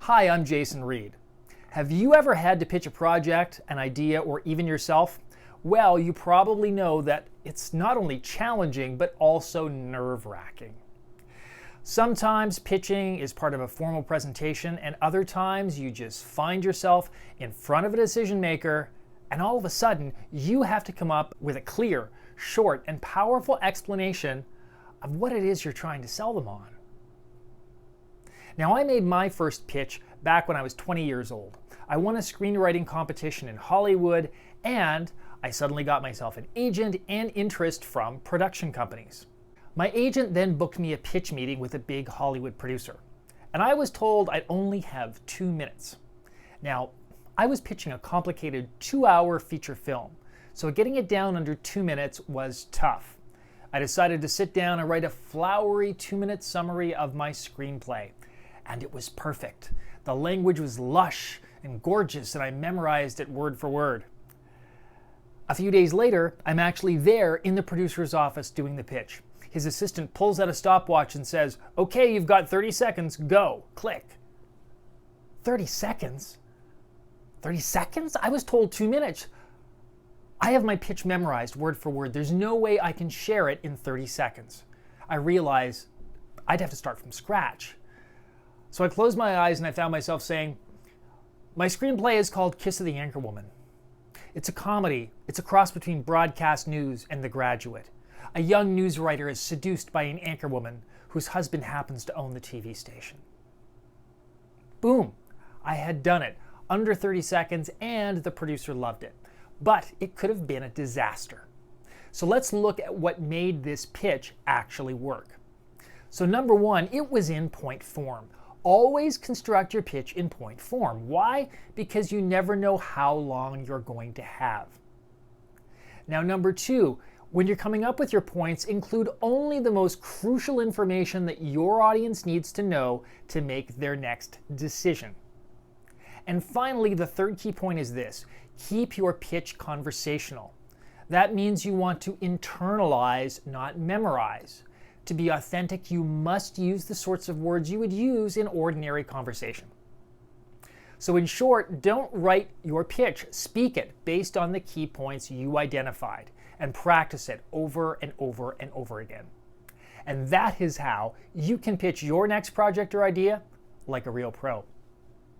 Hi, I'm Jason Reed. Have you ever had to pitch a project, an idea, or even yourself? Well, you probably know that it's not only challenging, but also nerve-wracking. Sometimes pitching is part of a formal presentation, and other times you just find yourself in front of a decision maker, and all of a sudden you have to come up with a clear, short, and powerful explanation of what it is you're trying to sell them on. Now, I made my first pitch back when I was 20 years old. I won a screenwriting competition in Hollywood, and I suddenly got myself an agent and interest from production companies. My agent then booked me a pitch meeting with a big Hollywood producer, and I was told I'd only have 2 minutes. Now, I was pitching a complicated 2-hour feature film, so getting it down under 2 minutes was tough. I decided to sit down and write a flowery 2-minute summary of my screenplay. And it was perfect. The language was lush and gorgeous, and I memorized it word for word. A few days later, I'm actually there in the producer's office doing the pitch. His assistant pulls out a stopwatch and says, "Okay, you've got 30 seconds, go." Click. 30 seconds? 30 seconds? I was told 2 minutes. I have my pitch memorized word for word. There's no way I can share it in 30 seconds. I realize I'd have to start from scratch. So I closed my eyes and I found myself saying, my screenplay is called Kiss of the Anchorwoman. It's a comedy. It's a cross between broadcast news and The Graduate. A young news writer is seduced by an anchorwoman whose husband happens to own the TV station. Boom! I had done it. Under 30 seconds, and the producer loved it. But it could have been a disaster. So let's look at what made this pitch actually work. So number one, it was in point form. Always construct your pitch in point form. Why? Because you never know how long you're going to have. Now, number two, when you're coming up with your points, include only the most crucial information that your audience needs to know to make their next decision. And finally, the third key point is this: keep your pitch conversational. That means you want to internalize, not memorize. To be authentic, you must use the sorts of words you would use in ordinary conversation. So in short, don't write your pitch, speak it based on the key points you identified, and practice it over and over and over again. And that is how you can pitch your next project or idea like a real pro.